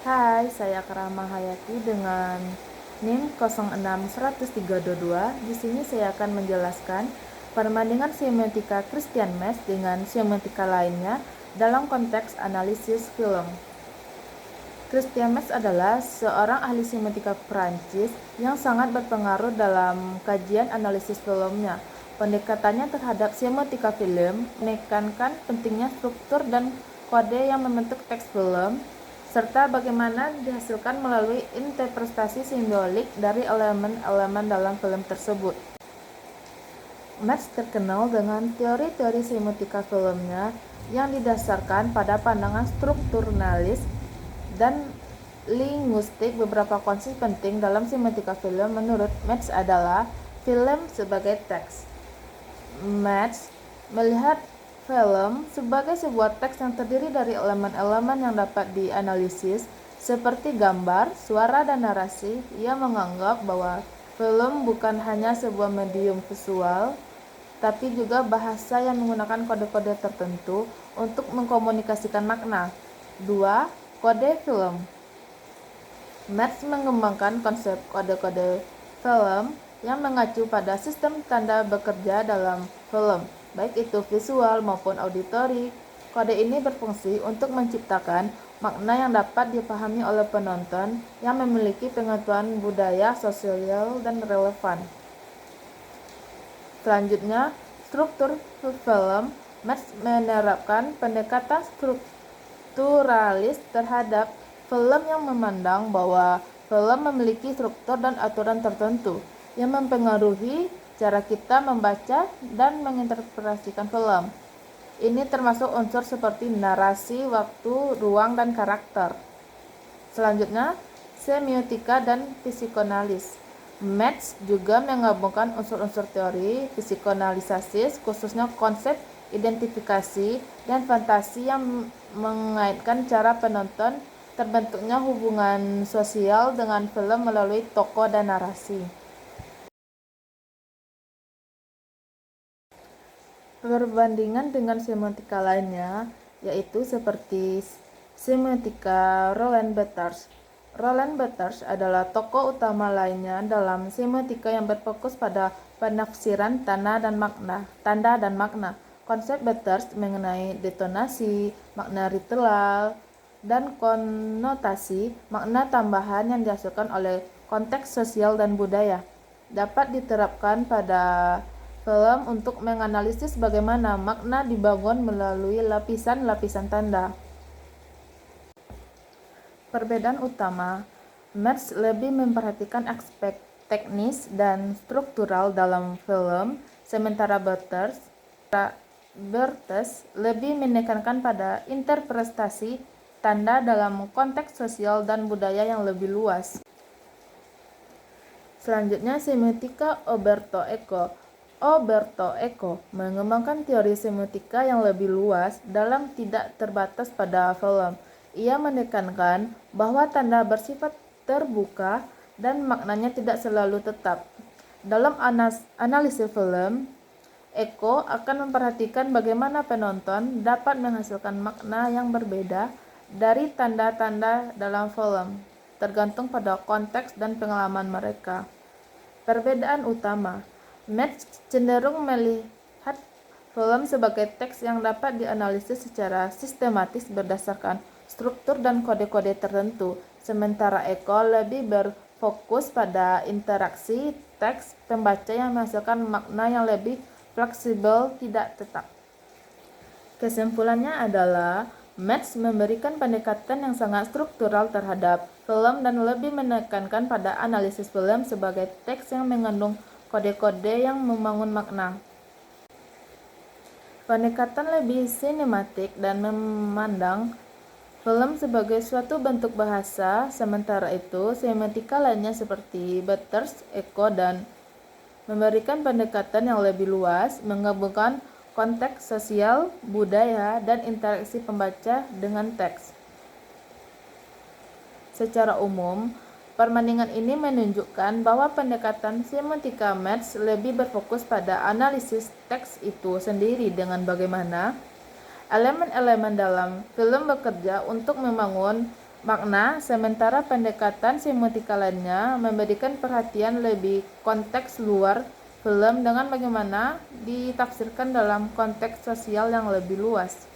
Hai, saya Karama Hayati dengan NIM 06132. Di sini saya akan menjelaskan perbandingan semiotika Christian Metz dengan semiotika lainnya dalam konteks analisis film. Christian Metz adalah seorang ahli semiotika Prancis yang sangat berpengaruh dalam kajian analisis filmnya. Pendekatannya terhadap semiotika film menekankan pentingnya struktur dan kode yang membentuk teks film, serta bagaimana dihasilkan melalui interpretasi simbolik dari elemen-elemen dalam film tersebut. Metz terkenal dengan teori-teori semiotika filmnya yang didasarkan pada pandangan strukturalis dan linguistik. Beberapa konsep penting dalam semiotika film menurut Metz adalah film sebagai teks. Metz melihat film sebagai sebuah teks yang terdiri dari elemen-elemen yang dapat dianalisis seperti gambar, suara, dan narasi. Ia menganggap bahwa film bukan hanya sebuah medium visual, tapi juga bahasa yang menggunakan kode-kode tertentu untuk mengkomunikasikan makna. 2. Kode film. Metz mengembangkan konsep kode-kode film yang mengacu pada sistem tanda bekerja dalam film, baik itu visual maupun auditori. Kode ini berfungsi untuk menciptakan makna yang dapat dipahami oleh penonton yang memiliki pengetahuan budaya, sosial, dan relevan. Selanjutnya, struktur film. Metz menerapkan pendekatan strukturalis terhadap film yang memandang bahwa film memiliki struktur dan aturan tertentu yang mempengaruhi cara kita membaca dan menginterpretasikan film. Ini termasuk unsur seperti narasi, waktu, ruang, dan karakter. Selanjutnya, semiotika dan psikoanalisis. Metz juga menggabungkan unsur-unsur teori psikoanalisis, khususnya konsep identifikasi dan fantasi yang mengaitkan cara penonton terbentuknya hubungan sosial dengan film melalui tokoh dan narasi. Perbandingan dengan semiotika lainnya yaitu seperti semiotika Roland Barthes. Roland Barthes adalah tokoh utama lainnya dalam semiotika yang berfokus pada penafsiran tanda dan makna. Konsep Barthes mengenai detonasi, makna literal, dan konotasi, makna tambahan yang dihasilkan oleh konteks sosial dan budaya, dapat diterapkan pada film untuk menganalisis bagaimana makna dibangun melalui lapisan-lapisan tanda. Perbedaan utama, Metz lebih memperhatikan aspek teknis dan struktural dalam film, sementara Barthes lebih menekankan pada interpretasi tanda dalam konteks sosial dan budaya yang lebih luas. Selanjutnya, semiotika Umberto Eco mengembangkan teori semiotika yang lebih luas dalam tidak terbatas pada film. Ia menekankan bahwa tanda bersifat terbuka dan maknanya tidak selalu tetap. Dalam analisis film, Eco akan memperhatikan bagaimana penonton dapat menghasilkan makna yang berbeda dari tanda-tanda dalam film, tergantung pada konteks dan pengalaman mereka. Perbedaan utama, Metz cenderung melihat film sebagai teks yang dapat dianalisis secara sistematis berdasarkan struktur dan kode-kode tertentu, sementara Eco lebih berfokus pada interaksi teks pembaca yang menghasilkan makna yang lebih fleksibel, tidak tetap. Kesimpulannya adalah Metz memberikan pendekatan yang sangat struktural terhadap film dan lebih menekankan pada analisis film sebagai teks yang mengandung kode-kode yang membangun makna. Pendekatan lebih sinematik dan memandang film sebagai suatu bentuk bahasa. Sementara itu, semiotika lainnya seperti Barthes, Eco, dan memberikan pendekatan yang lebih luas, menggabungkan konteks sosial, budaya, dan interaksi pembaca dengan teks. Secara umum, perbandingan ini menunjukkan bahwa pendekatan semiotika Metz lebih berfokus pada analisis teks itu sendiri dengan bagaimana elemen-elemen dalam film bekerja untuk membangun makna, sementara pendekatan semiotika lainnya memberikan perhatian lebih konteks luar film dengan bagaimana ditafsirkan dalam konteks sosial yang lebih luas.